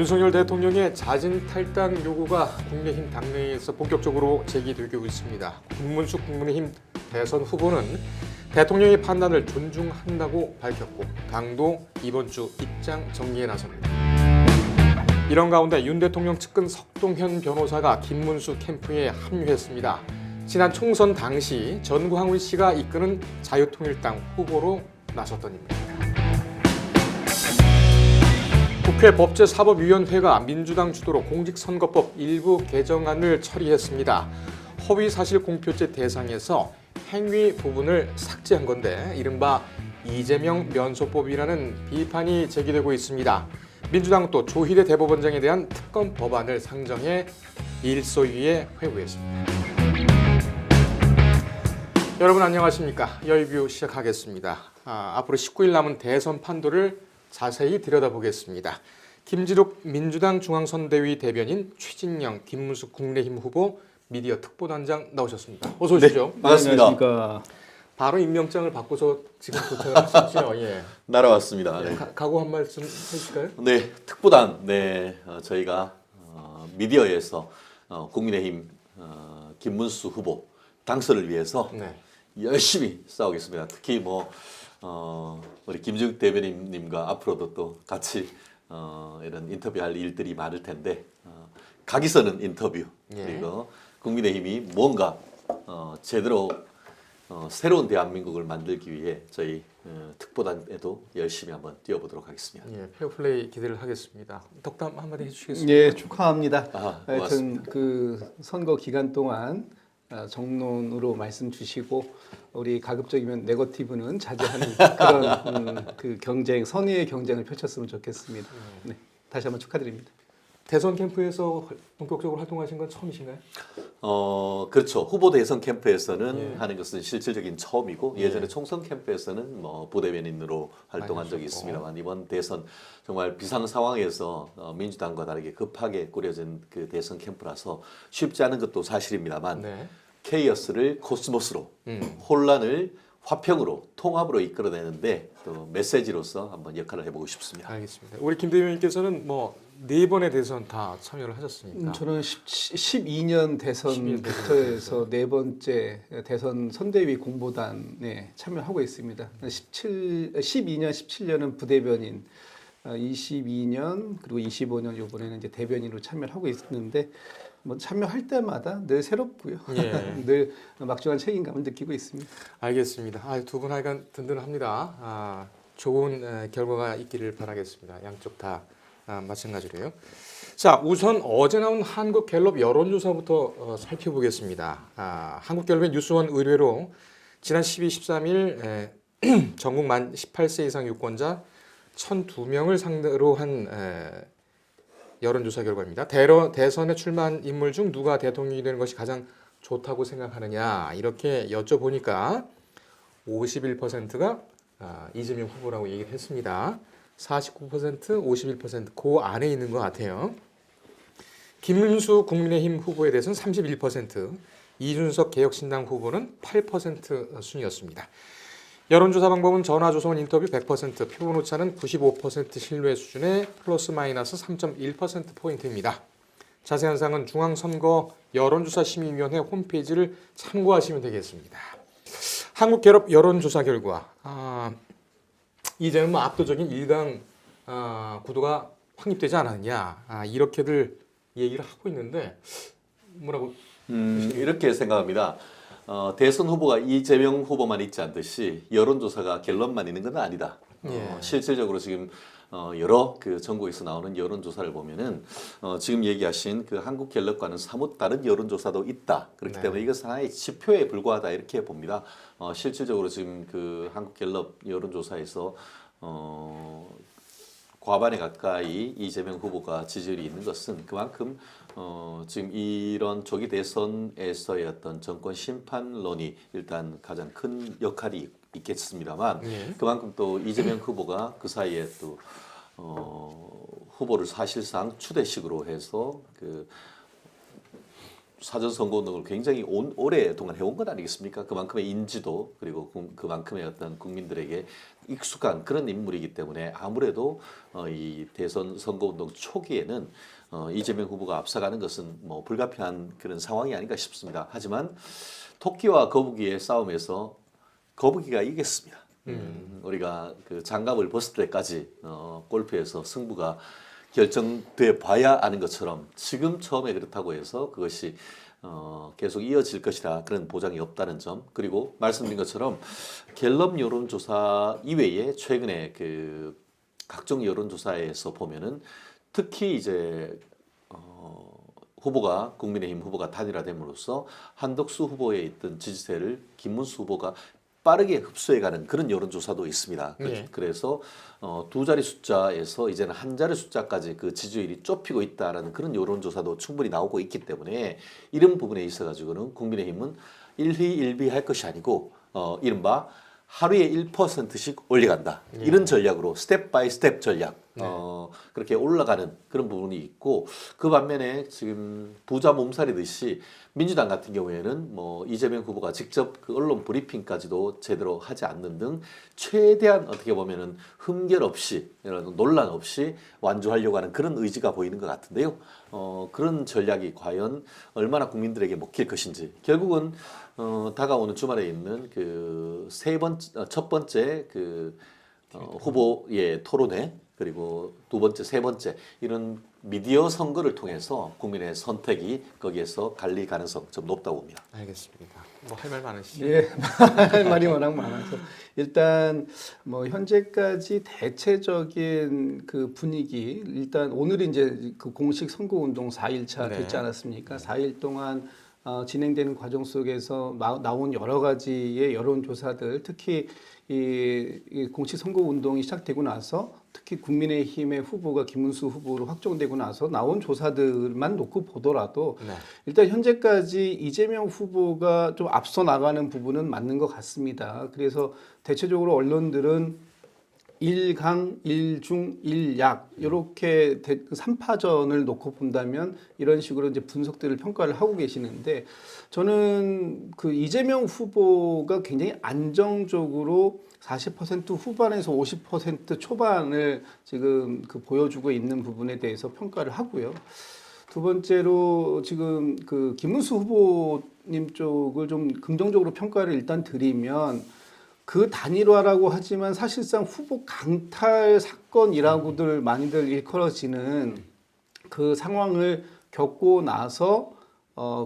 윤석열 대통령의 자진 탈당 요구가 국민의힘 당내에서 본격적으로 제기되고 있습니다. 김문수 국민의힘 대선 후보는 대통령의 판단을 존중한다고 밝혔고 당도 이번 주 입장 정리에 나섭니다. 이런 가운데 윤 대통령 측근 석동현 변호사가 김문수 캠프에 합류했습니다. 지난 총선 당시 전광훈 씨가 이끄는 자유통일당 후보로 나섰던 인물입니다. 국회 법제사법위원회가 민주당 주도로 공직선거법 일부 개정안을 처리했습니다. 허위사실공표죄 대상에서 행위 부분을 삭제한 건데 이른바 이재명 면소법이라는 비판이 제기되고 있습니다. 민주당은 또 조희대 대법원장에 대한 특검 법안을 상정해 일소위에 회부했습니다. 여러분 안녕하십니까? 여의뷰 시작하겠습니다. 앞으로 19일 남은 대선 판도를 자세히 들여다보겠습니다. 김지록 민주당 중앙선대위 대변인, 최진영 김문수 국민의힘 후보 미디어 특보단장 나오셨습니다. 어서 오시죠. 네, 반갑습니다. 안녕하십니까. 바로 임명장을 받고서 지금 도착을 하셨죠. 예. 날아왔습니다. 네. 각오 한 말씀 해주실까요? 네, 특보단 저희가 미디어에서 국민의힘 김문수 후보 당선을 위해서 열심히 싸우겠습니다. 특히 우리 김지욱 대변인님과 앞으로도 또 같이 이런 인터뷰할 일들이 많을 텐데 각이 서는 인터뷰 그리고 국민의힘이 뭔가 제대로 새로운 대한민국을 만들기 위해 저희 특보단에도 열심히 한번 뛰어보도록 하겠습니다. 예, 페어플레이 기대를 하겠습니다. 덕담 한마디 해주시겠습니까? 예, 축하합니다. 고맙습니다. 하여튼 그 선거 기간 동안 정론으로 말씀 주시고 우리 가급적이면 네거티브는 자제하는 그런 그 경쟁, 선의의 경쟁을 펼쳤으면 좋겠습니다. 네, 다시 한번 축하드립니다. 대선 캠프에서 본격적으로 활동하신 건 처음이신가요? 그렇죠. 후보 대선 캠프에서는 하는 것은 실질적인 처음이고 예전에 총선 캠프에서는 부대변인으로 활동한 적이 있습니다만 이번 대선 정말 비상 상황에서 민주당과 다르게 급하게 꾸려진 그 대선 캠프라서 쉽지 않은 것도 사실입니다만 케이어스를 코스모스로 혼란을 화평으로 통합으로 이끌어내는데 또 메시지로서 한번 역할을 해보고 싶습니다. 알겠습니다. 우리 김 대변인께서는 네 번의 대선 다 참여를 하셨으니까. 저는 12년 대선부터 해서 네 번째 대선 선대위 공보단에 참여하고 있습니다. 12년, 17년은 부대변인, 22년 그리고 25년 이번에는 이제 대변인으로 참여를 하고 있는데 참여할 때마다 늘 새롭고요. 늘 막중한 책임감을 느끼고 있습니다. 알겠습니다. 두 분 하여간 든든합니다. 좋은 결과가 있기를 바라겠습니다. 양쪽 다 마찬가지로요. 자, 우선 어제 나온 한국갤럽 여론조사부터 살펴보겠습니다. 한국갤럽의 뉴스원 의뢰로 지난 12, 13일 전국 만 18세 이상 유권자 1,002명을 상대로 한 여론조사 결과입니다. 대선에 출마한 인물 중 누가 대통령이 되는 것이 가장 좋다고 생각하느냐 이렇게 여쭤보니까 51%가 이재명 후보라고 얘기를 했습니다. 49%, 51%, 그 안에 있는 것 같아요. 김문수 국민의힘 후보에 대해서는 31%, 이준석 개혁신당 후보는 8% 순이었습니다. 여론조사 방법은 전화조선 인터뷰 100%, 표본 오차는 95% 신뢰 수준의 플러스 마이너스 3.1%포인트입니다. 자세한 사항은 중앙선거 여론조사심의위원회 홈페이지를 참고하시면 되겠습니다. 한국갤럽 여론조사 결과 이제는 압도적인 1강 구도가 확립되지 않았느냐 이렇게들 얘기를 하고 있는데 뭐라고 이렇게 생각합니다. 대선 후보가 이재명 후보만 있지 않듯이 여론조사가 갤럽만 있는 건 아니다. 실질적으로 지금 여러 그 전국에서 나오는 여론조사를 보면은 지금 얘기하신 그 한국갤럽과는 사뭇 다른 여론조사도 있다. 그렇기 때문에 이것은 하나의 지표에 불과하다 이렇게 봅니다. 실질적으로 지금 그 한국갤럽 여론조사에서 과반에 가까이 이재명 후보가 지지율이 있는 것은 그만큼 지금 이런 조기 대선에서의 어떤 정권 심판론이 일단 가장 큰 역할이 있겠습니다만 그만큼 또 이재명 후보가 그 사이에 또 후보를 사실상 추대식으로 해서 그 사전 선거 운동을 굉장히 오랫동안 해온 것 아니겠습니까? 그만큼의 인지도 그리고 그만큼의 어떤 국민들에게 익숙한 그런 인물이기 때문에 아무래도 이 대선 선거 운동 초기에는 이재명 후보가 앞서가는 것은 뭐 불가피한 그런 상황이 아닌가 싶습니다. 하지만 토끼와 거북이의 싸움에서 거북이가 이겼습니다. 우리가 그 장갑을 벗을 때까지 골프에서 승부가 결정돼 봐야 아는 것처럼 지금 처음에 그렇다고 해서 그것이 계속 이어질 것이라 그런 보장이 없다는 점, 그리고 말씀드린 것처럼 갤럽 여론조사 이외에 최근에 그 각종 여론조사에서 보면은 특히 이제 후보가 국민의힘 후보가 단일화됨으로써 한덕수 후보에 있던 지지세를 김문수 후보가 빠르게 흡수해가는 그런 여론조사도 있습니다. 네. 그래서 두 자리 숫자에서 이제는 한 자리 숫자까지 그 지지율이 좁히고 있다라는 그런 여론조사도 충분히 나오고 있기 때문에 이런 부분에 있어 가지고는 국민의힘은 일희일비할 것이 아니고 이른바 하루에 1%씩 올려간다. 이런 전략으로 스텝 바이 스텝 전략. 그렇게 올라가는 그런 부분이 있고, 그 반면에 지금 부자 몸살이듯이 민주당 같은 경우에는 뭐 이재명 후보가 직접 그 언론 브리핑까지도 제대로 하지 않는 등 최대한 어떻게 보면은 흠결 없이 논란 없이 완주하려고 하는 그런 의지가 보이는 것 같은데요. 그런 전략이 과연 얼마나 국민들에게 먹힐 것인지, 결국은 다가오는 주말에 있는 그 첫 번째 그 후보의 토론회, 그리고 두 번째, 세 번째 이런 미디어 선거를 통해서 국민의 선택이 거기에서 갈릴 가능성 좀 높다고 봅니다. 알겠습니다. 뭐 할 말 많으시죠? 예, 할 말이 워낙 많아서 일단 뭐 현재까지 대체적인 그 분위기, 일단 오늘이 이제 그 공식 선거 운동 4일차 네. 됐지 않았습니까? 4일 동안 진행되는 과정 속에서 나온 여러 가지의 여론조사들, 특히 이 공식 선거 운동이 시작되고 나서 특히 국민의힘의 후보가 김문수 후보로 확정되고 나서 나온 조사들만 놓고 보더라도 네. 일단 현재까지 이재명 후보가 좀 앞서 나가는 부분은 맞는 것 같습니다. 그래서 대체적으로 언론들은 1강, 1중, 1약 이렇게 3파전을 놓고 본다면 이런 식으로 이제 분석들을 평가를 하고 계시는데, 저는 그 이재명 후보가 굉장히 안정적으로 40% 후반에서 50% 초반을 지금 그 보여주고 있는 부분에 대해서 평가를 하고요. 두 번째로 지금 그 김문수 후보님 쪽을 좀 긍정적으로 평가를 일단 드리면, 그 단일화라고 하지만 사실상 후보 강탈 사건이라고들 많이들 일컬어지는 그 상황을 겪고 나서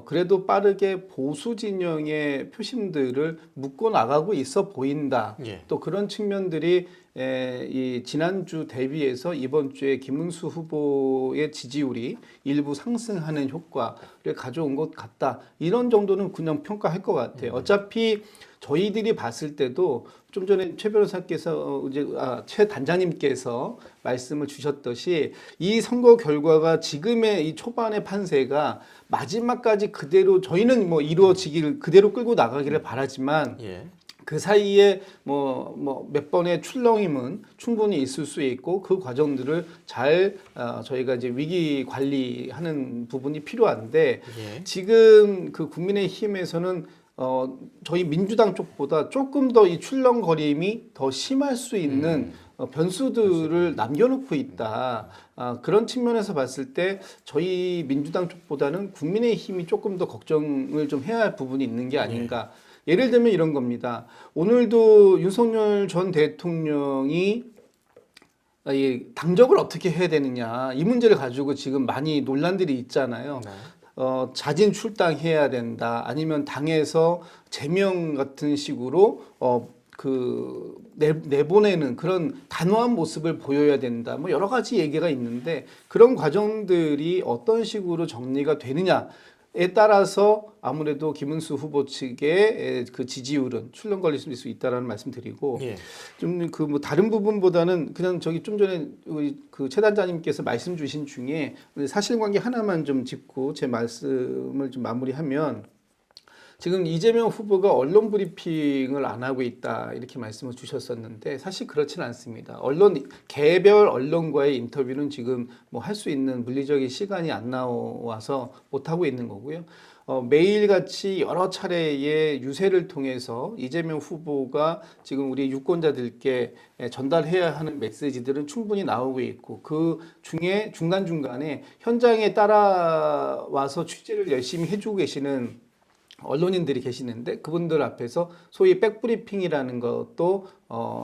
그래도 빠르게 보수 진영의 표심들을 묶어 나가고 있어 보인다. 예. 또 그런 측면들이 이 지난주 대비해서 이번 주에 김문수 후보의 지지율이 일부 상승하는 효과를 가져온 것 같다. 이런 정도는 그냥 평가할 것 같아요. 어차피 저희들이 봤을 때도 좀 전에 최 변호사께서 최 단장님께서 말씀을 주셨듯이 이 선거 결과가 지금의 이 초반의 판세가 마지막까지 그대로 저희는 뭐 이루어지기를 그대로 끌고 나가기를 바라지만 예. 그 사이에 뭐 몇 번의 출렁임은 충분히 있을 수 있고 그 과정들을 잘 저희가 이제 위기 관리하는 부분이 필요한데 예. 지금 그 국민의힘에서는 저희 민주당 쪽보다 조금 더 이 출렁거림이 더 심할 수 있는 변수들을 남겨놓고 있다. 그런 측면에서 봤을 때 저희 민주당 쪽보다는 국민의힘이 조금 더 걱정을 좀 해야 할 부분이 있는 게 아닌가. 예를 들면 이런 겁니다. 오늘도 윤석열 전 대통령이 이 당적을 어떻게 해야 되느냐 이 문제를 가지고 지금 많이 논란들이 있잖아요. 네. 자진 출당해야 된다. 아니면 당에서 제명 같은 식으로 내보내는 그런 단호한 모습을 보여야 된다. 뭐 여러 가지 얘기가 있는데 그런 과정들이 어떤 식으로 정리가 되느냐에 따라서 아무래도 김문수 후보 측의 그 지지율은 출렁거릴 수 있다라는 말씀드리고 예. 좀 그 뭐 다른 부분보다는 그냥 저기 좀 전에 그 최 단장님께서 말씀 주신 중에 사실관계 하나만 좀 짚고 제 말씀을 좀 마무리하면, 지금 이재명 후보가 언론 브리핑을 안 하고 있다 이렇게 말씀을 주셨었는데 사실 그렇지는 않습니다. 개별 언론과의 인터뷰는 지금 뭐 할 수 있는 물리적인 시간이 안 나와서 못 하고 있는 거고요. 매일같이 여러 차례의 유세를 통해서 이재명 후보가 지금 우리 유권자들께 전달해야 하는 메시지들은 충분히 나오고 있고 그 중에 중간중간에 현장에 따라와서 취재를 열심히 해주고 계시는 언론인들이 계시는데 그분들 앞에서 소위 백브리핑이라는 것도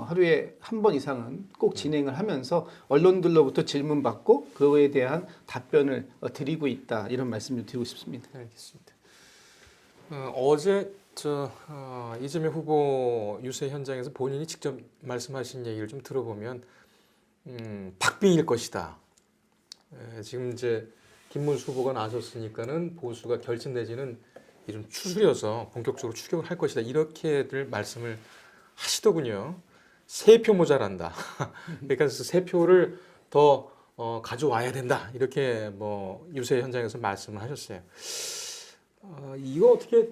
하루에 한 번 이상은 꼭 진행을 하면서 언론들로부터 질문받고 그에 대한 답변을 드리고 있다 이런 말씀을 드리고 싶습니다. 알겠습니다. 어제 이재명 후보 유세 현장에서 본인이 직접 말씀하신 얘기를 좀 들어보면 박빙일 것이다. 지금 이제 김문수 후보가 나섰으니까는 보수가 결집 내지는 좀 추스려서 본격적으로 추격을 할 것이다. 이렇게들 말씀을 하시더군요. 3표 모자란다. 그러니까 3표를 더 가져와야 된다. 이렇게 뭐 유세 현장에서 말씀을 하셨어요. 이거 어떻게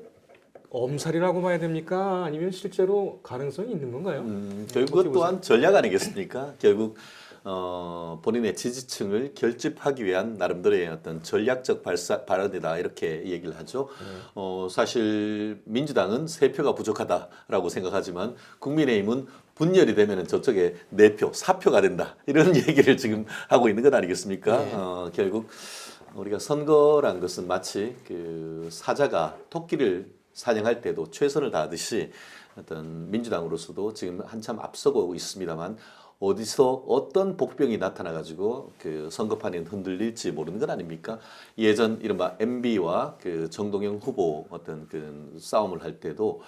엄살이라고 봐야 됩니까? 아니면 실제로 가능성이 있는 건가요? 결국 그것 또한 전략 아니겠습니까? 결국 본인의 지지층을 결집하기 위한 나름대로의 어떤 전략적 발언이다 이렇게 얘기를 하죠. 사실 민주당은 3표가 부족하다라고 생각하지만 국민의힘은 분열이 되면 저쪽에 4표, 4표가 된다 이런 얘기를 지금 하고 있는 것 아니겠습니까? 결국 우리가 선거란 것은 마치 그 사자가 토끼를 사냥할 때도 최선을 다하듯이 어떤 민주당으로서도 지금 한참 앞서고 있습니다만 어디서 어떤 복병이 나타나가지고 그 선거판이 흔들릴지 모르는 건 아닙니까? 예전 이른바 MB와 그 정동영 후보 어떤 그 싸움을 할 때도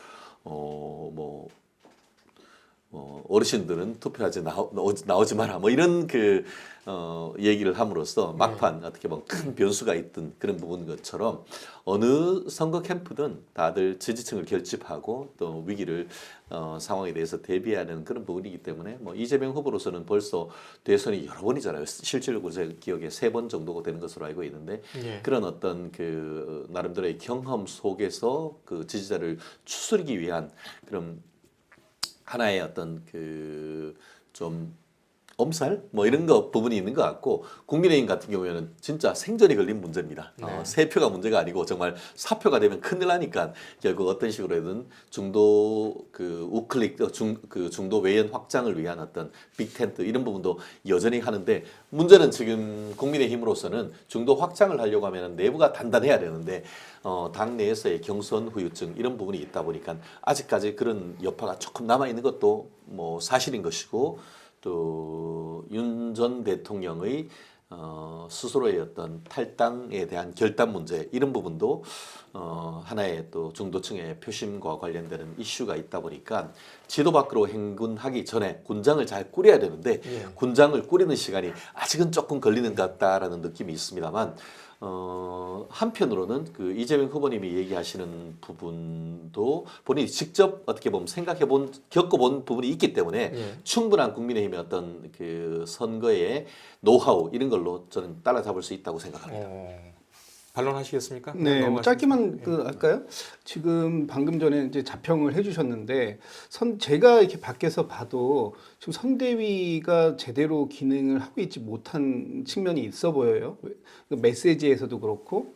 어르신들은 투표하지 나오지 마라 뭐 이런 그 얘기를 함으로써 막판 어떻게 보면 큰 변수가 있던 그런 부분 것처럼 어느 선거 캠프든 다들 지지층을 결집하고 또 위기를 상황에 대해서 대비하는 그런 부분이기 때문에 뭐 이재명 후보로서는 벌써 대선이 여러 번이잖아요. 실질적으로 제 기억에 3번 정도가 되는 것으로 알고 있는데 그런 어떤 그 나름대로의 경험 속에서 그 지지자를 추스르기 위한 그런 하나의 어떤 그 좀 엄살 뭐 이런 거 부분이 있는 것 같고 국민의힘 같은 경우에는 진짜 생존이 걸린 문제입니다. 3표가 문제가 아니고 정말 4표가 되면 큰일 나니까 결국 어떤 식으로든 중도 그 우클릭 중도 외연 확장을 위한 어떤 빅텐트 이런 부분도 여전히 하는데 문제는 지금 국민의힘으로서는 중도 확장을 하려고 하면 내부가 단단해야 되는데 당 내에서의 경선 후유증 이런 부분이 있다 보니까 아직까지 그런 여파가 조금 남아 있는 것도 뭐 사실인 것이고 또 윤 전 대통령의 스스로의 어떤 탈당에 대한 결단 문제 이런 부분도 하나의 또 중도층의 표심과 관련되는 이슈가 있다 보니까 지도 밖으로 행군하기 전에 군장을 잘 꾸려야 되는데 군장을 꾸리는 시간이 아직은 조금 걸리는 것 같다라는 느낌이 있습니다만 한편으로는 그 이재명 후보님이 얘기하시는 부분도 본인이 직접 어떻게 보면 겪어본 부분이 있기 때문에 충분한 국민의힘의 어떤 그 선거의 노하우 이런 걸로 저는 따라잡을 수 있다고 생각합니다. 반론하시겠습니까? 네, 뭐 짧게만 할까요? 지금 방금 전에 이제 자평을 해주셨는데 제가 이렇게 밖에서 봐도 지금 선대위가 제대로 기능을 하고 있지 못한 측면이 있어 보여요. 메시지에서도 그렇고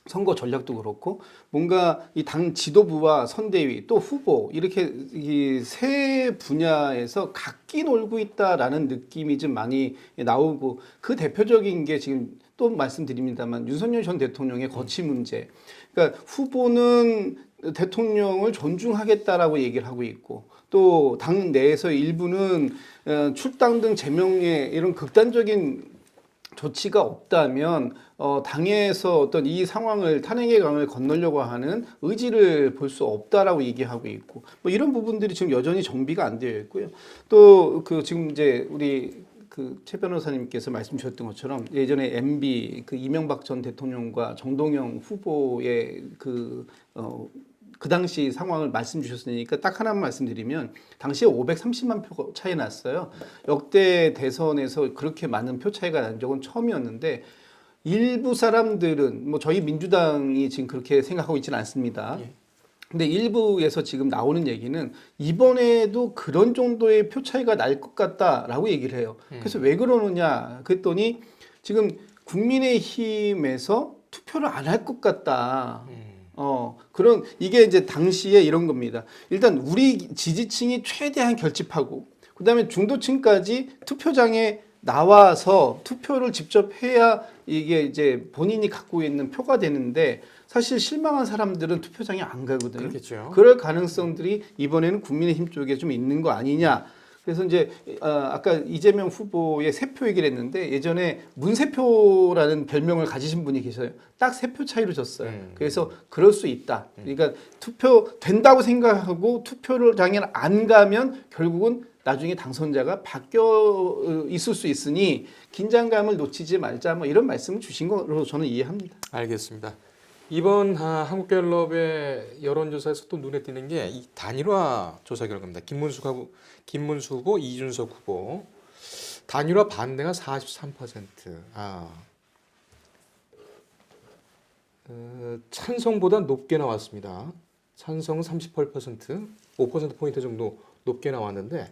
선거 전략도 그렇고 뭔가 이 당 지도부와 선대위 또 후보 이렇게 이 세 분야에서 각기 놀고 있다라는 느낌이 좀 많이 나오고 그 대표적인 게 지금 또 말씀드립니다만 윤석열 전 대통령의 거취 문제. 그러니까 후보는 대통령을 존중하겠다라고 얘기를 하고 있고 또 당 내에서 일부는 출당 등 제명의 이런 극단적인 조치가 없다면 당에서 어떤 이 상황을 탄핵의 강을 건너려고 하는 의지를 볼 수 없다라고 얘기하고 있고 뭐 이런 부분들이 지금 여전히 정비가 안 되어 있고요. 또 그 지금 이제 우리 그 최 변호사님께서 말씀 주셨던 것처럼 예전에 MB 그 이명박 전 대통령과 정동영 후보의 그 당시 상황을 말씀 주셨으니까 딱 하나만 말씀드리면 당시에 530만 표 차이 났어요. 역대 대선에서 그렇게 많은 표 차이가 난 적은 처음이었는데 일부 사람들은 뭐 저희 민주당이 지금 그렇게 생각하고 있지는 않습니다. 근데 일부에서 지금 나오는 얘기는 이번에도 그런 정도의 표 차이가 날 것 같다라고 얘기를 해요. 그래서 왜 그러느냐 그랬더니 지금 국민의힘에서 투표를 안 할 것 같다. 그런 이게 이제 당시에 이런 겁니다. 일단 우리 지지층이 최대한 결집하고 그다음에 중도층까지 투표장에 나와서 투표를 직접 해야 이게 이제 본인이 갖고 있는 표가 되는데 사실 실망한 사람들은 투표장에 안 가거든요. 그렇겠죠. 그럴 가능성들이 이번에는 국민의힘 쪽에 좀 있는 거 아니냐. 그래서 이제 아까 이재명 후보의 세표 얘기를 했는데 예전에 문세표라는 별명을 가지신 분이 계셔요. 딱 3표 차이로 졌어요. 그래서 그럴 수 있다. 그러니까 투표 된다고 생각하고 투표를 장에 안 가면 결국은 나중에 당선자가 바뀌어 있을 수 있으니 긴장감을 놓치지 말자 뭐 이런 말씀을 주신 거로 저는 이해합니다. 알겠습니다. 이번 한국갤럽의 여론조사에서 또 눈에 띄는 게 이 단일화 조사 결과입니다. 김문수 후보, 이준석 후보 단일화 반대가 43%. 찬성보다 높게 나왔습니다. 찬성은 38%, 5%포인트 정도 높게 나왔는데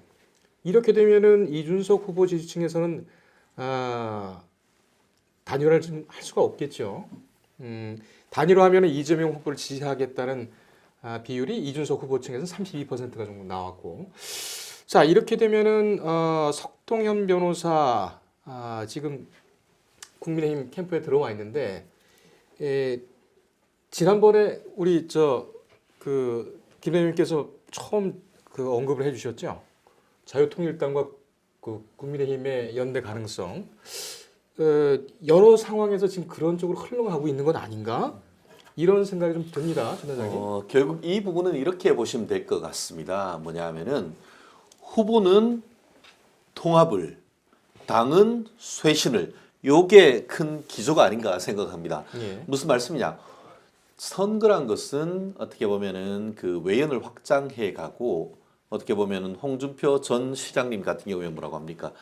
이렇게 되면은 이준석 후보 지지층에서는 단일화를 좀 할 수가 없겠죠. 단일화하면 이재명 후보를 지지하겠다는 비율이 이준석 후보 층에서는 32%가 정도 나왔고, 자 이렇게 되면은 석동현 변호사 지금 국민의힘 캠프에 들어와 있는데 지난번에 우리 김 의원님께서 처음 언급을 해주셨죠. 자유통일당과 그 국민의힘의 연대 가능성. 여러 상황에서 지금 그런 쪽으로 흘러가고 있는 건 아닌가? 이런 생각이 좀 듭니다, 전단장님. 결국 이 부분은 이렇게 보시면 될 것 같습니다. 뭐냐면은 후보는 통합을, 당은 쇄신을, 요게 큰 기조가 아닌가 생각합니다. 예. 무슨 말씀이냐? 선거란 것은 어떻게 보면은 그 외연을 확장해 가고 어떻게 보면은 홍준표 전 시장님 같은 경우에 뭐라고 합니까?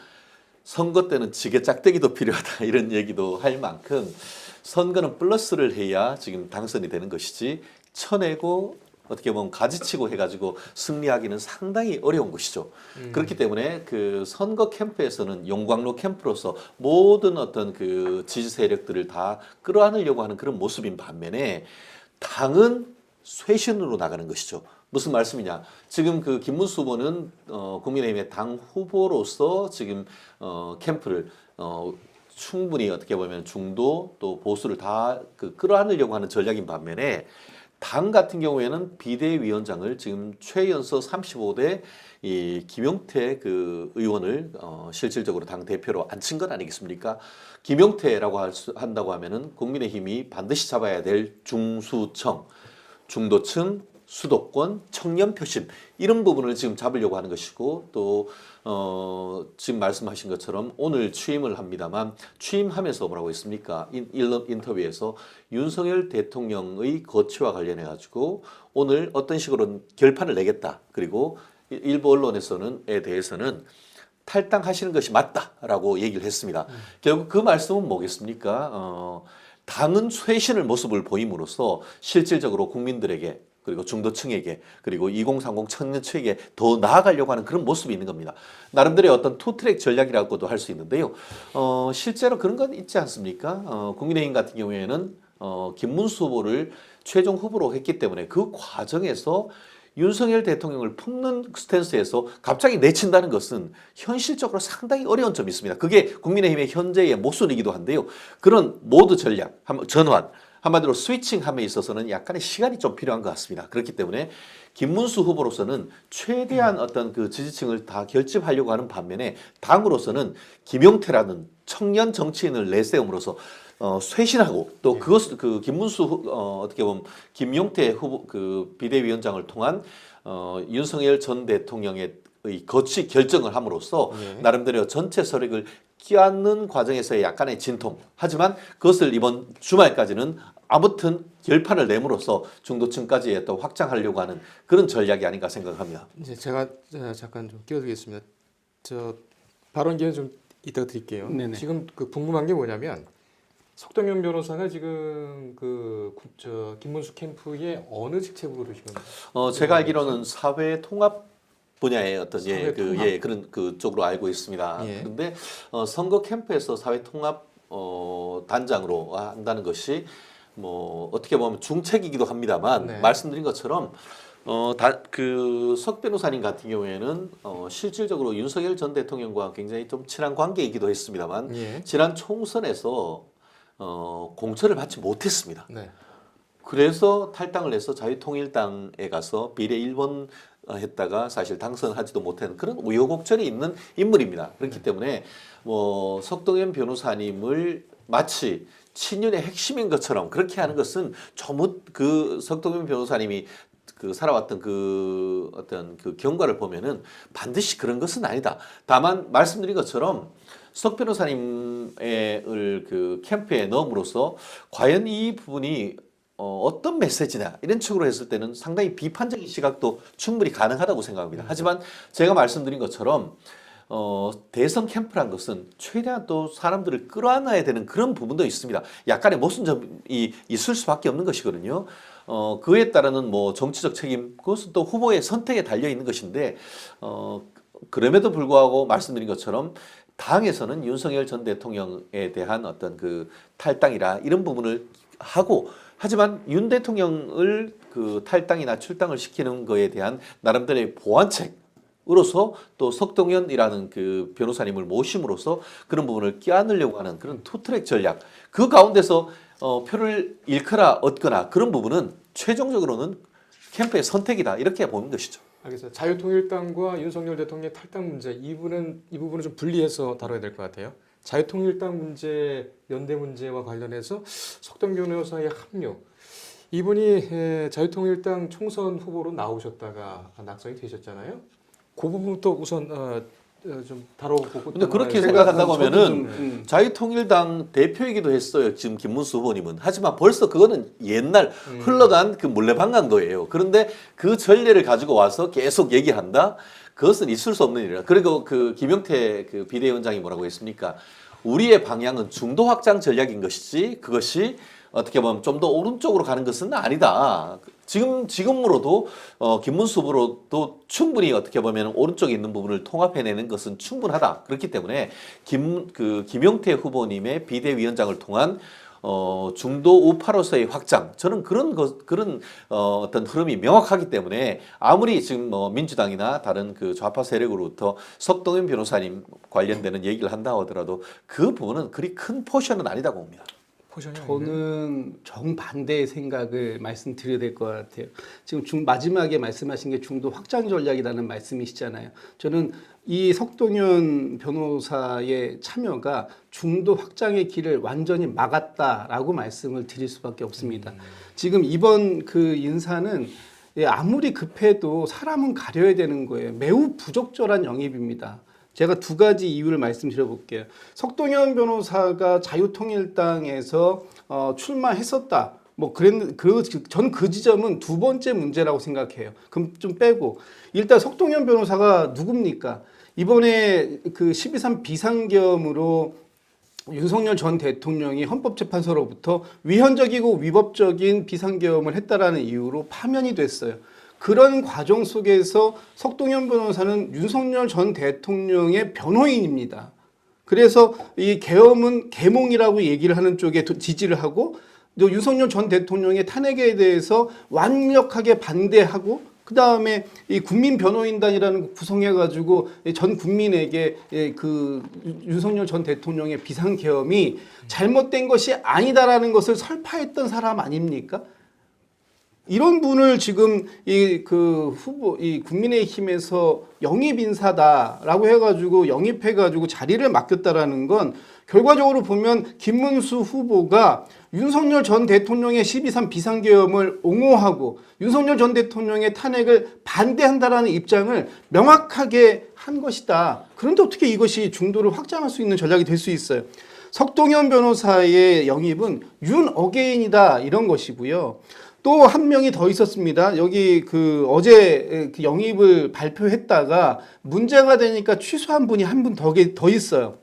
선거 때는 지게 짝대기도 필요하다 이런 얘기도 할 만큼 선거는 플러스를 해야 지금 당선이 되는 것이지 쳐내고 어떻게 보면 가지치고 해가지고 승리하기는 상당히 어려운 것이죠. 그렇기 때문에 그 선거 캠프에서는 용광로 캠프로서 모든 어떤 그 지지 세력들을 다 끌어안으려고 하는 그런 모습인 반면에 당은 쇄신으로 나가는 것이죠. 무슨 말씀이냐? 지금 그 김문수 후보는 국민의힘의 당 후보로서 지금 캠프를 충분히 어떻게 보면 중도 또 보수를 다 끌어안으려고 하는 전략인 반면에 당 같은 경우에는 비대위원장을 지금 최연소 35대 이 김용태 그 의원을 실질적으로 당 대표로 앉힌 것 아니겠습니까? 김용태라고 한다고 하면은 국민의힘이 반드시 잡아야 될 중수청, 중도층, 수도권, 청년 표심 이런 부분을 지금 잡으려고 하는 것이고 또 지금 말씀하신 것처럼 오늘 취임을 합니다만 취임하면서 뭐라고 했습니까? 인터뷰에서 윤석열 대통령의 거취와 관련해 가지고 오늘 어떤 식으로 결판을 내겠다. 그리고 일부 언론에서는에 대해서는 탈당하시는 것이 맞다라고 얘기를 했습니다. 결국 그 말씀은 뭐겠습니까? 당은 쇄신을 모습을 보임으로써 실질적으로 국민들에게 그리고 중도층에게 그리고 2030 청년층에게 더 나아가려고 하는 그런 모습이 있는 겁니다. 나름대로의 어떤 투트랙 전략이라고도 할 수 있는데요. 실제로 그런 건 있지 않습니까? 국민의힘 같은 경우에는 김문수 후보를 최종 후보로 했기 때문에 그 과정에서 윤석열 대통령을 품는 스탠스에서 갑자기 내친다는 것은 현실적으로 상당히 어려운 점이 있습니다. 그게 국민의힘의 현재의 모순이기도 한데요. 그런 모드 전략, 전환, 한마디로 스위칭함에 있어서는 약간의 시간이 좀 필요한 것 같습니다. 그렇기 때문에 김문수 후보로서는 최대한 어떤 그 지지층을 다 결집하려고 하는 반면에 당으로서는 김용태라는 청년 정치인을 내세움으로써 쇄신하고 또 그것 그 김문수 어떻게 보면 김용태 후보 그 비대위원장을 통한 윤석열 전 대통령의 거취 결정을 함으로써 나름대로 전체 세력을 끼얹는 과정에서의 약간의 진통. 하지만 그것을 이번 주말까지는 아무튼 결판을 내므로써 중도층까지 또 확장하려고 하는 그런 전략이 아닌가 생각합니다. 이제 제가 잠깐 좀 끼어들겠습니다. 발언 기회는 좀 이따가 드릴게요. 네네. 지금 궁금한 게 뭐냐면 석동현 변호사가 지금 김문수 캠프의 어느 직책으로 지금? 제가 알기로는 사회 통합 분야의 어떤 사회 통합. 그런 그쪽으로 알고 있습니다. 예. 그런데 선거 캠프에서 사회 통합 단장으로 한다는 것이 뭐 어떻게 보면 중책이기도 합니다만 네. 말씀드린 것처럼 석 변호사님 같은 경우에는 실질적으로 윤석열 전 대통령과 굉장히 좀 친한 관계이기도 했습니다만 예. 지난 총선에서 공천을 받지 못했습니다. 네. 그래서 탈당을 해서 자유통일당에 가서 비례 1번 했다가 사실 당선하지도 못한 그런 우여곡절이 있는 인물입니다. 그렇기 때문에 뭐 석동현 변호사님을 마치 친윤의 핵심인 것처럼 그렇게 하는 것은 그 석동현 변호사님이 살아왔던 어떤 경과를 보면은 반드시 그런 것은 아니다. 다만 말씀드린 것처럼 석 변호사님을 캠프에 넣음으로써 과연 이 부분이 어떤 메시지냐 이런 식으로 했을 때는 상당히 비판적인 시각도 충분히 가능하다고 생각합니다. 하지만 제가 말씀드린 것처럼 대선 캠프란 것은 최대한 또 사람들을 끌어안아야 되는 그런 부분도 있습니다. 약간의 모순점이 있을 수밖에 없는 것이거든요. 그에 따르는 뭐 정치적 책임, 그것은 또 후보의 선택에 달려 있는 것인데 그럼에도 불구하고 말씀드린 것처럼 당에서는 윤석열 전 대통령에 대한 어떤 탈당이라 이런 부분을 하고 하지만 윤 대통령을 탈당이나 출당을 시키는 거에 대한 나름대로의 보완책으로서 또 석동현이라는 변호사님을 모심으로써 그런 부분을 껴안으려고 하는 그런 투트랙 전략 그 가운데서 표를 잃거나 얻거나 그런 부분은 최종적으로는 캠프의 선택이다 이렇게 보는 것이죠. 알겠습니다. 자유통일당과 윤석열 대통령의 탈당 문제 이 부분은 좀 분리해서 다뤄야 될 것 같아요. 자유통일당 문제, 연대 문제와 관련해서 석동현 변호사의 합류. 이분이 자유통일당 총선 후보로 나오셨다가 낙선이 되셨잖아요. 그 부분부터 우선 좀 다뤄보고. 근데 그렇게 넘어가야 생각한다고 저도 하면은 좀, 자유통일당 대표이기도 했어요. 지금 김문수 후보님은. 하지만 벌써 그거는 옛날 흘러간 물레방강도예요. 그런데 그 전례를 가지고 와서 계속 얘기한다? 그것은 있을 수 없는 일이라. 그리고 김영태 비대위원장이 뭐라고 했습니까? 우리의 방향은 중도 확장 전략인 것이지 그것이 어떻게 보면 좀 더 오른쪽으로 가는 것은 아니다. 지금으로도 김문수 후보로도 충분히 어떻게 보면 오른쪽에 있는 부분을 통합해내는 것은 충분하다. 그렇기 때문에 김영태 후보님의 비대위원장을 통한 중도 우파로서의 확장 저는 그런 어떤 흐름이 명확하기 때문에 아무리 지금 민주당이나 다른 좌파 세력으로부터 석동현 변호사님 관련되는 얘기를 한다 하더라도 그 부분은 그리 큰 포션은 아니다고 봅니다. 저는 정반대의 생각을 말씀드려야 될 것 같아요. 지금 마지막에 말씀하신 게 중도 확장 전략이라는 말씀이시잖아요. 저는 이 석동현 변호사의 참여가 중도 확장의 길을 완전히 막았다라고 말씀을 드릴 수밖에 없습니다. 지금 이번 인사는 아무리 급해도 사람은 가려야 되는 거예요. 매우 부적절한 영입입니다. 제가 두 가지 이유를 말씀드려 볼게요. 석동현 변호사가 자유통일당에서 출마했었다. 전 그 지점은 두 번째 문제라고 생각해요. 그럼 좀 빼고 일단 석동현 변호사가 누굽니까? 이번에 12.3 비상계엄으로 윤석열 전 대통령이 헌법재판소로부터 위헌적이고 위법적인 비상계엄을 했다라는 이유로 파면이 됐어요. 그런 과정 속에서 석동현 변호사는 윤석열 전 대통령의 변호인입니다. 그래서 이 계엄은 계몽이라고 얘기를 하는 쪽에 지지를 하고 또 윤석열 전 대통령의 탄핵에 대해서 완벽하게 반대하고 그 다음에 이 국민변호인단이라는 거 구성해가지고 전 국민에게 윤석열 전 대통령의 비상계엄이 잘못된 것이 아니다라는 것을 설파했던 사람 아닙니까? 이런 분을 지금 이 국민의힘에서 영입 인사다라고 해가지고 영입해가지고 자리를 맡겼다라는 건 결과적으로 보면 김문수 후보가 윤석열 전 대통령의 12.3 비상계엄을 옹호하고 윤석열 전 대통령의 탄핵을 반대한다라는 입장을 명확하게 한 것이다. 그런데 어떻게 이것이 중도를 확장할 수 있는 전략이 될 수 있어요? 석동현 변호사의 영입은 윤 어게인이다 이런 것이고요. 또 한 명이 더 있었습니다. 여기 어제 영입을 발표했다가 문제가 되니까 취소한 분이 한 분 더 있어요.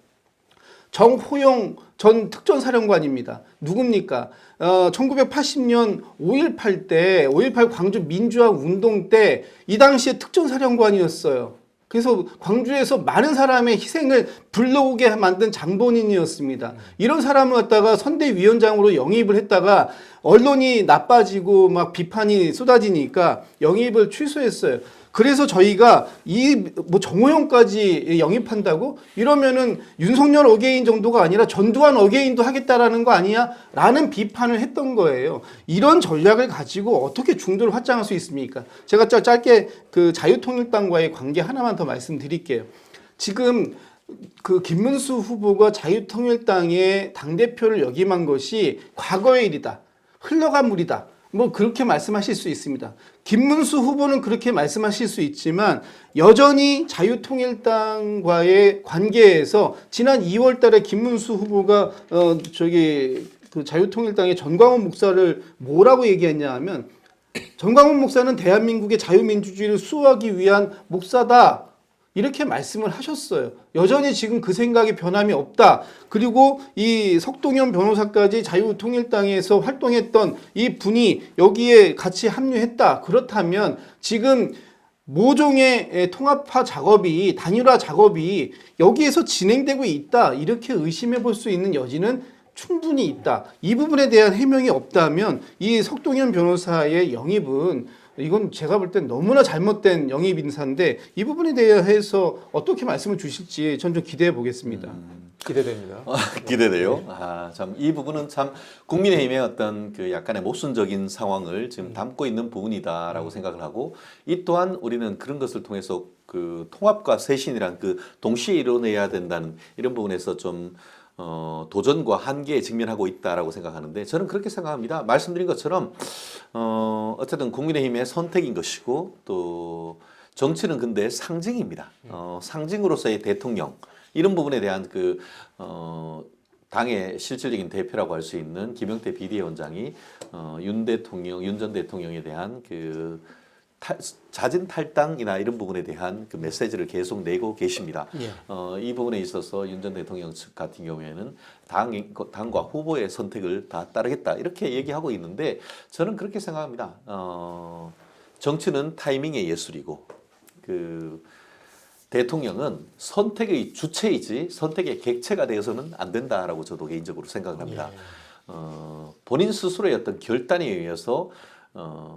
정호영 전 특전사령관입니다. 누굽니까? 1980년 5.18 광주 민주화 운동 때 이 당시에 특전사령관이었어요. 그래서 광주에서 많은 사람의 희생을 불러오게 만든 장본인이었습니다. 이런 사람을 갖다가 선대위원장으로 영입을 했다가 언론이 나빠지고 막 비판이 쏟아지니까 영입을 취소했어요. 그래서 저희가 이 뭐 정호영까지 영입한다고 이러면은 윤석열 어게인 정도가 아니라 전두환 어게인도 하겠다라는 거 아니야? 라는 비판을 했던 거예요. 이런 전략을 가지고 어떻게 중도를 확장할 수 있습니까? 제가 짧게 그 자유통일당과의 관계 하나만 더 말씀드릴게요. 지금 그 김문수 후보가 자유통일당의 당대표를 역임한 것이 과거의 일이다. 흘러간 물이다. 뭐 그렇게 말씀하실 수 있습니다. 김문수 후보는 그렇게 말씀하실 수 있지만 여전히 자유통일당과의 관계에서 지난 2월 달에 김문수 후보가 그 자유통일당의 전광훈 목사를 뭐라고 얘기했냐 하면 전광훈 목사는 대한민국의 자유민주주의를 수호하기 위한 목사다. 이렇게 말씀을 하셨어요. 여전히 지금 그 생각이 변함이 없다. 그리고 이 석동현 변호사까지 자유통일당에서 활동했던 이 분이 여기에 같이 합류했다. 그렇다면 지금 모종의 통합화 작업이, 단일화 작업이 여기에서 진행되고 있다. 이렇게 의심해 볼 수 있는 여지는 충분히 있다. 이 부분에 대한 해명이 없다면 이 석동현 변호사의 영입은 이건 제가 볼 땐 너무나 잘못된 영입 인사인데 이 부분에 대해서 어떻게 말씀을 주실지 전 좀 기대해 보겠습니다. 기대됩니다. 기대돼요. 참 이 부분은 참 국민의힘의 어떤 그 약간의 모순적인 상황을 지금 담고 있는 부분이다라고 생각을 하고 이 또한 우리는 그런 것을 통해서 그 통합과 쇄신이란 그 동시에 이뤄내야 된다는 이런 부분에서 좀 도전과 한계에 직면하고 있다라고 생각하는데 저는 그렇게 생각합니다. 말씀드린 것처럼 어쨌든 국민의힘의 선택인 것이고 또 정치는 근데 상징입니다. 상징으로서의 대통령 이런 부분에 대한 그 당의 실질적인 대표라고 할 수 있는 김영태 비대위원장이 윤 전 대통령에 대한 그 자진 탈당이나 이런 부분에 대한 그 메시지를 계속 내고 계십니다. 예. 이 부분에 있어서 윤 전 대통령 측 같은 경우에는 당과 후보의 선택을 다 따르겠다 이렇게 얘기하고 있는데 저는 그렇게 생각합니다. 정치는 타이밍의 예술이고 그 대통령은 선택의 주체이지 선택의 객체가 되어서는 안 된다라고 저도 개인적으로 생각을 합니다. 예. 본인 스스로의 어떤 결단에 의해서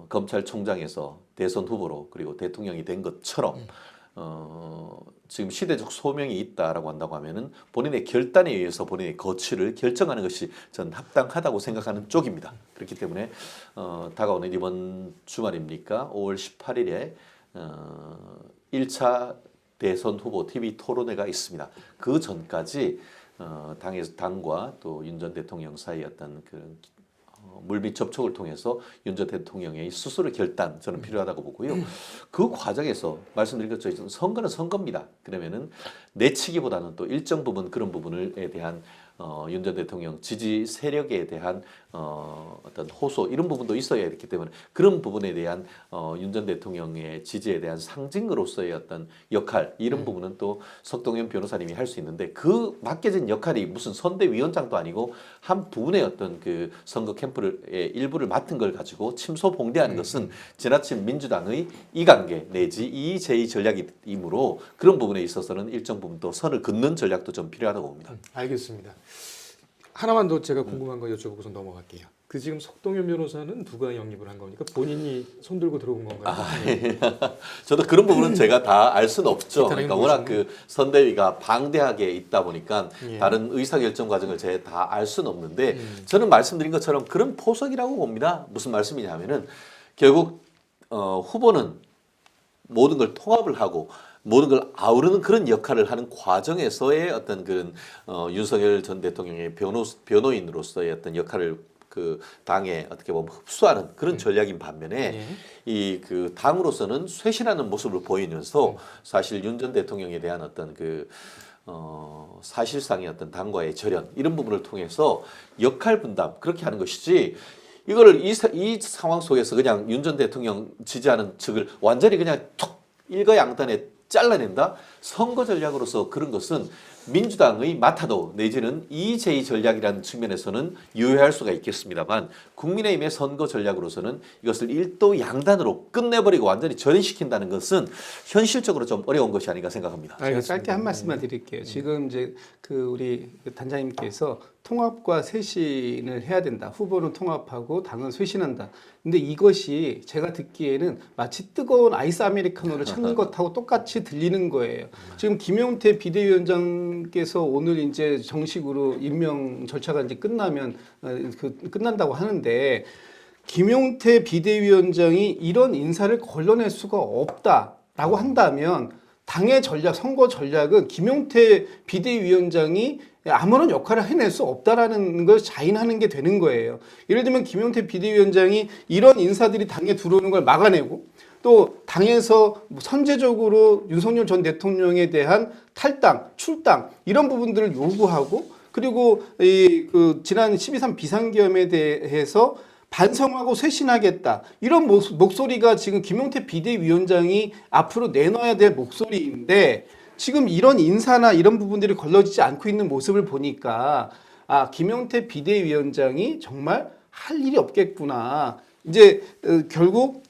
검찰총장에서 대선 후보로 그리고 대통령이 된 것처럼 지금 시대적 소명이 있다라고 한다고 하면은 본인의 결단에 의해서 본인의 거취를 결정하는 것이 전 합당하다고 생각하는 쪽입니다. 그렇기 때문에 다가오는 이번 주말입니까? 5월 18일에 1차 대선 후보 TV 토론회가 있습니다. 그 전까지 당과 또 윤 전 대통령 사이 어떤 그 물밑 접촉을 통해서 윤 전 대통령의 스스로 결단 저는 필요하다고 보고요. 그 과정에서 말씀드린 것처럼 선거는 선거입니다. 그러면은 내치기보다는 또 일정 부분 그런 부분에 대한 윤 전 대통령 지지 세력에 대한 어떤 호소 이런 부분도 있어야 했기 때문에 그런 부분에 대한 윤 전 대통령의 지지에 대한 상징으로서의 어떤 역할 이런 부분은 또 석동현 변호사님이 할 수 있는데 그 맡겨진 역할이 무슨 선대위원장도 아니고 한 부분의 어떤 그 선거 캠프의 일부를 맡은 걸 가지고 침소봉대하는 것은 지나친 민주당의 이관계 내지 이의제의 전략이므로 그런 부분에 있어서는 일정 부분 또 선을 긋는 전략도 좀 필요하다고 봅니다. 알겠습니다. 하나만 더 제가 궁금한 거 여쭤보고서 넘어갈게요. 그 지금 석동현 변호사는 누가 영입을 한 겁니까? 본인이 손들고 들어온 건가요? 저도 그런 부분은 제가 다 알 수는 없죠. 기타랑은 그러니까 워낙 그 선대위가 방대하게 있다 보니까 예. 다른 의사결정 과정을 제가 다 알 수는 없는데 저는 말씀드린 것처럼 그런 포석이라고 봅니다. 무슨 말씀이냐면은 결국 후보는 모든 걸 통합을 하고 모든 걸 아우르는 그런 역할을 하는 과정에서의 어떤 그런 윤석열 전 대통령의 변호인으로서의 어떤 역할을 그 당에 어떻게 보면 흡수하는 그런 전략인 반면에 이 그 당으로서는 쇄신하는 모습을 보이면서 사실 윤 전 대통령에 대한 어떤 그 사실상의 어떤 당과의 절연 이런 부분을 통해서 역할 분담 그렇게 하는 것이지 이거를 이 상황 속에서 그냥 윤 전 대통령 지지하는 측을 완전히 그냥 툭 일거양단에 잘라낸다? 선거 전략으로서 그런 것은 민주당의 마타도 내지는 EJ 전략이라는 측면에서는 유효할 수가 있겠습니다만 국민의힘의 선거 전략으로서는 이것을 일도 양단으로 끝내버리고 완전히 전이시킨다는 것은 현실적으로 좀 어려운 것이 아닌가 생각합니다. 제가 짧게 한 말씀만 드릴게요. 지금 이제 우리 단장님께서 통합과 쇄신을 해야 된다. 후보는 통합하고 당은 쇄신한다. 근데 이것이 제가 듣기에는 마치 뜨거운 아이스 아메리카노를 찾는 것하고 똑같이 들리는 거예요. 지금 김용태 비대위원장께서 오늘 이제 정식으로 임명 절차가 이제 끝나면 끝난다고 하는데 김용태 비대위원장이 이런 인사를 걸러낼 수가 없다라고 한다면 당의 전략, 선거 전략은 김용태 비대위원장이 아무런 역할을 해낼 수 없다라는 걸 자인하는 게 되는 거예요. 예를 들면 김용태 비대위원장이 이런 인사들이 당에 들어오는 걸 막아내고 또 당에서 선제적으로 윤석열 전 대통령에 대한 탈당, 출당 이런 부분들을 요구하고 그리고 지난 12.3 비상계엄에 대해서 반성하고 쇄신하겠다. 이런 목소리가 지금 김용태 비대위원장이 앞으로 내놔야 될 목소리인데 지금 이런 인사나 이런 부분들이 걸러지지 않고 있는 모습을 보니까 김용태 비대위원장이 정말 할 일이 없겠구나. 이제 결국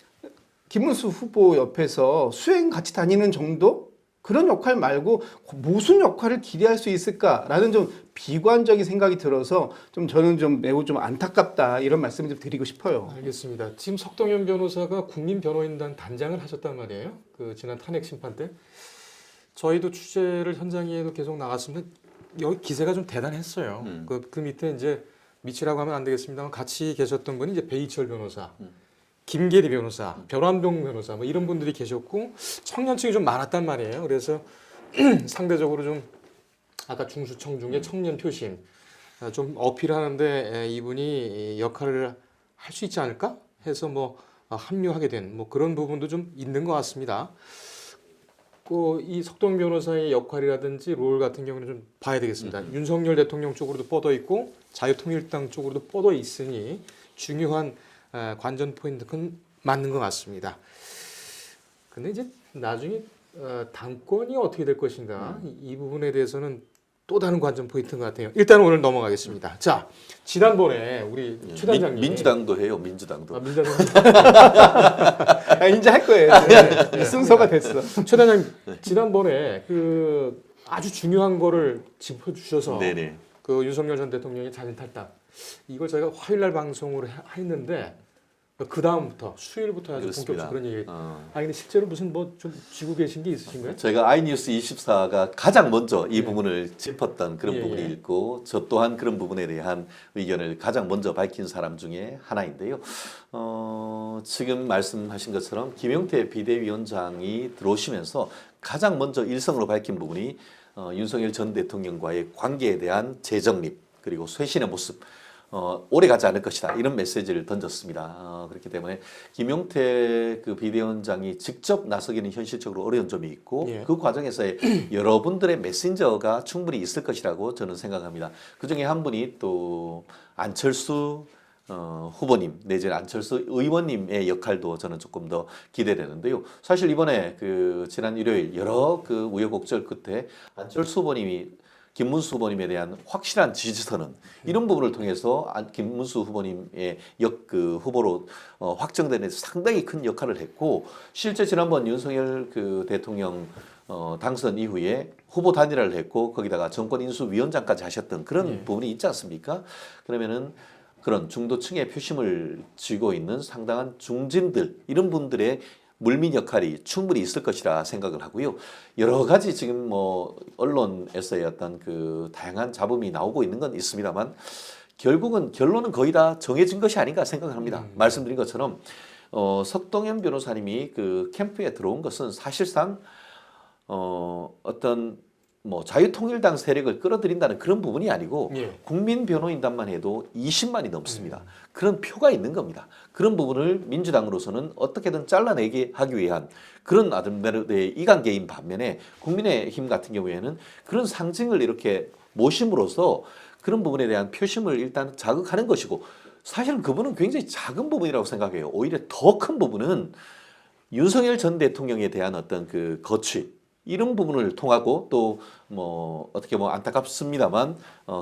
김문수 후보 옆에서 수행 같이 다니는 정도? 그런 역할 말고 무슨 역할을 기대할 수 있을까라는 좀 비관적인 생각이 들어서 저는 매우 안타깝다 이런 말씀을 좀 드리고 싶어요. 알겠습니다. 지금 석동현 변호사가 국민변호인단 단장을 하셨단 말이에요. 지난 탄핵 심판 때. 저희도 취재를 현장에도 계속 나갔습니다. 여기 기세가 좀 대단했어요. 그 밑에 이제 밑이라고 하면 안 되겠습니다만 같이 계셨던 분이 이제 배이철 변호사, 김계리 변호사, 변환동 변호사 뭐 이런 분들이 계셨고 청년층이 좀 많았단 말이에요. 그래서 상대적으로 좀 아까 중수청중의 청년 표심 좀 어필하는데 이분이 역할을 할 수 있지 않을까 해서 합류하게 된 그런 부분도 좀 있는 것 같습니다. 이 석동 변호사의 역할이라든지 롤 같은 경우는 좀 봐야 되겠습니다. 윤석열 대통령 쪽으로도 뻗어 있고 자유통일당 쪽으로도 뻗어 있으니 중요한 관전 포인트는 맞는 것 같습니다. 근데 이제 나중에 당권이 어떻게 될 것인가 이 부분에 대해서는 또 다른 관전 포인트인 것 같아요. 일단 오늘 넘어가겠습니다. 자, 지난번에 우리 최 단장님 민주당도 해요. 민주당도. 민주당 이제 할 거예요. 네. 순서가 됐어. 최 단장님 지난번에 아주 중요한 거를 짚어주셔서 네네. 윤석열 전 대통령의 자진 탈당 이걸 저희가 화요일날 방송으로 했는데 그 다음부터 수요일부터 아주 본격적으로 그런 얘기. 근데 실제로 무슨 좀 쥐고 계신 게 있으신가요? 저희가 아이뉴스 24가 가장 먼저 이 부분을 짚었던 그런 부분이 있고 저 또한 그런 부분에 대한 의견을 가장 먼저 밝힌 사람 중에 하나인데요. 지금 말씀하신 것처럼 김용태 비대위원장이 들어오시면서 가장 먼저 일성으로 밝힌 부분이 윤석열 전 대통령과의 관계에 대한 재정립 그리고 쇄신의 모습. 오래 가지 않을 것이다 이런 메시지를 던졌습니다. 그렇기 때문에 김용태 비대위원장이 직접 나서기는 현실적으로 어려운 점이 있고 그 과정에서의 여러분들의 메신저가 충분히 있을 것이라고 저는 생각합니다. 그중에 한 분이 또 안철수 후보님 내지는 안철수 의원님의 역할도 저는 조금 더 기대되는데요. 사실 이번에 지난 일요일 여러 우여곡절 끝에 안철수 후보님이 김문수 후보님에 대한 확실한 지지선언 이런 부분을 통해서 김문수 후보님의 후보로 확정되는 데 상당히 큰 역할을 했고 실제 지난번 윤석열 대통령 당선 이후에 후보 단일화를 했고 거기다가 정권인수위원장까지 하셨던 그런 부분이 있지 않습니까? 그러면은 그런 중도층의 표심을 쥐고 있는 상당한 중진들 이런 분들의 물민 역할이 충분히 있을 것이라 생각을 하고요. 여러 가지 지금 언론에서의 어떤 다양한 잡음이 나오고 있는 건 있습니다만 결국은 결론은 거의 다 정해진 것이 아닌가 생각을 합니다. 말씀드린 것처럼 석동현 변호사님이 캠프에 들어온 것은 사실상 어떤 자유통일당 세력을 끌어들인다는 그런 부분이 아니고 국민변호인단만 해도 20만이 넘습니다. 그런 표가 있는 겁니다. 그런 부분을 민주당으로서는 어떻게든 잘라내게 하기 위한 그런 아들메르의 이관계인 반면에 국민의힘 같은 경우에는 그런 상징을 이렇게 모심으로써 그런 부분에 대한 표심을 일단 자극하는 것이고 사실은 그 부분은 굉장히 작은 부분이라고 생각해요. 오히려 더 큰 부분은 윤석열 전 대통령에 대한 어떤 거취 이런 부분을 통하고 또 뭐 어떻게 보면 안타깝습니다만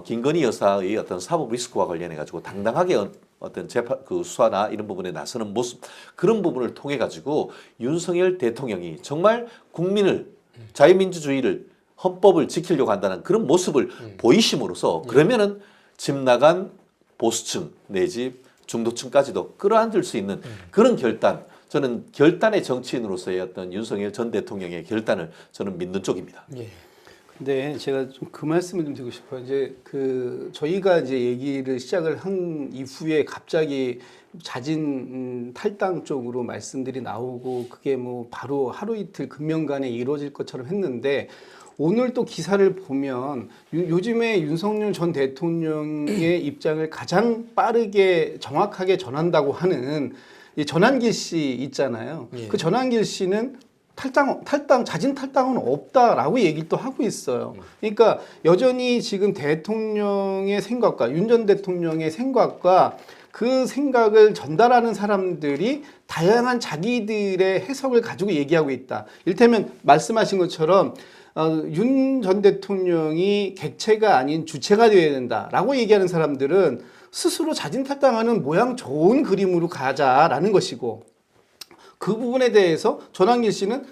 김건희 여사의 어떤 사법 리스크와 관련해 가지고 당당하게 어떤 재판 그 수사나 이런 부분에 나서는 모습 그런 부분을 통해 가지고 윤석열 대통령이 정말 국민을 자유민주주의를 헌법을 지키려고 한다는 그런 모습을 보이심으로써 그러면은 집 나간 보수층 내지 중도층까지도 끌어안을 수 있는 그런 결단 저는 결단의 정치인으로서의 어떤 윤석열 전 대통령의 결단을 저는 믿는 쪽입니다. 예. 근데 제가 좀 그 말씀을 좀 드리고 싶어요. 이제 저희가 이제 얘기를 시작을 한 이후에 갑자기 자진 탈당 쪽으로 말씀들이 나오고 그게 뭐 바로 하루 이틀 금년간에 이루어질 것처럼 했는데 오늘 또 기사를 보면 요즘에 윤석열 전 대통령의 입장을 가장 빠르게 정확하게 전한다고 하는 이 전한길 씨 있잖아요. 예. 그 전한길 씨는 자진 탈당은 없다라고 얘기를 또 하고 있어요. 그러니까 여전히 지금 대통령의 생각과 윤 전 대통령의 생각과 그 생각을 전달하는 사람들이 다양한 자기들의 해석을 가지고 얘기하고 있다. 이를테면 말씀하신 것처럼 윤 전 대통령이 객체가 아닌 주체가 되어야 된다라고 얘기하는 사람들은 스스로 자진 탈당하는 모양 좋은 그림으로 가자라는 것이고 그 부분에 대해서 전한길 씨는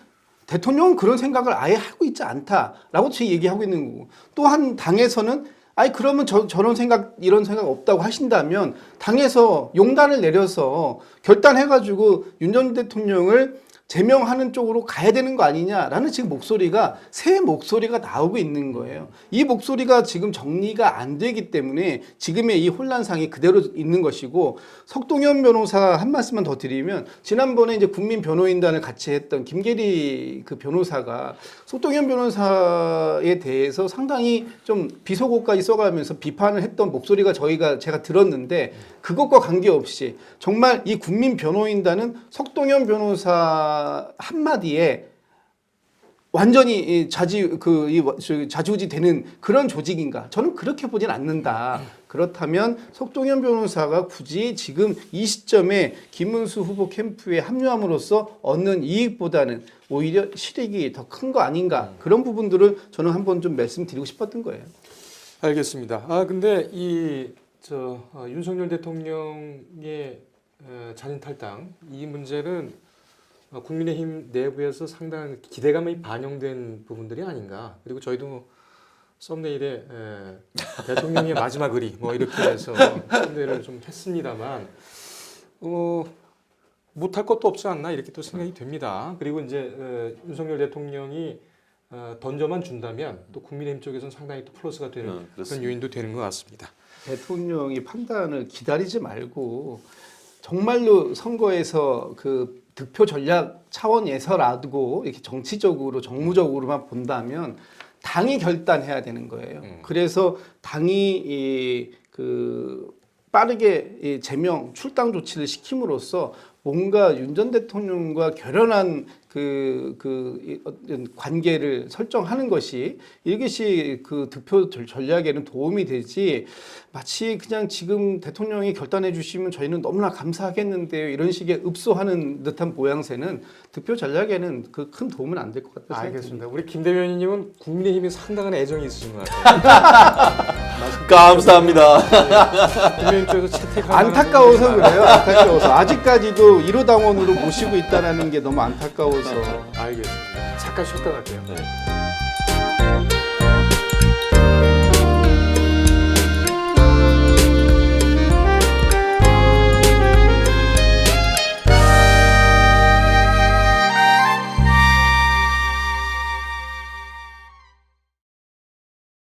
대통령은 그런 생각을 아예 하고 있지 않다라고 얘기하고 있는 거고 또한 당에서는 아니 그러면 저런 생각 이런 생각 없다고 하신다면 당에서 용단을 내려서 결단해가지고 윤 전 대통령을 제명하는 쪽으로 가야 되는 거 아니냐라는 지금 목소리가 새 목소리가 나오고 있는 거예요. 이 목소리가 지금 정리가 안 되기 때문에 지금의 이 혼란상이 그대로 있는 것이고 석동현 변호사 한 말씀만 더 드리면 지난번에 이제 국민변호인단을 같이 했던 김계리 그 변호사가 석동현 변호사에 대해서 상당히 좀 비속어까지 써가면서 비판을 했던 목소리가 제가 들었는데 그것과 관계없이 정말 이 국민변호인단은 석동현 변호사 한마디에 완전히 자지우지 되는 그런 조직인가? 저는 그렇게 보진 않는다. 그렇다면 석동현 변호사가 굳이 지금 이 시점에 김문수 후보 캠프에 합류함으로써 얻는 이익보다는 오히려 실익이 더 큰 거 아닌가? 그런 부분들을 저는 한번 좀 말씀드리고 싶었던 거예요. 알겠습니다. 근데 윤석열 대통령의 자진 탈당 이 문제는 국민의힘 내부에서 상당한 기대감이 반영된 부분들이 아닌가. 그리고 저희도 썸네일에 대통령의 마지막 의리 뭐 이렇게 해서 썸네일을 좀 했습니다만 못할 것도 없지 않나 이렇게 또 생각이 됩니다. 그리고 이제 윤석열 대통령이 던져만 준다면 또 국민의힘 쪽에서는 상당히 또 플러스가 되는 그런 요인도 되는 것 같습니다. 대통령이 판단을 기다리지 말고 정말로 선거에서 그 득표 전략 차원에서라도 이렇게 정치적으로 정무적으로만 본다면 당이 결단해야 되는 거예요. 그래서 당이 빠르게 이 제명 출당 조치를 시킴으로써 뭔가 윤 전 대통령과 결연한 관계를 설정하는 것이 이것이 그 득표 전략에는 도움이 되지 마치 그냥 지금 대통령이 결단해 주시면 저희는 너무나 감사하겠는데요 이런 식의 읍소하는 듯한 모양새는 득표 전략에는 그 큰 도움은 안 될 것 같다 생각합니다. 알겠습니다. 우리 김 대변인님은 국민의힘에 상당한 애정이 있으신 것 같아요. 감사합니다. 국민의힘 쪽에서 채택할 안타까워서 그래요. 안타까워서 아직까지도 1호 당원으로 모시고 있다는 게 너무 안타까워서. 알겠습니다. 잠깐 쉬었다 갈게요. 네.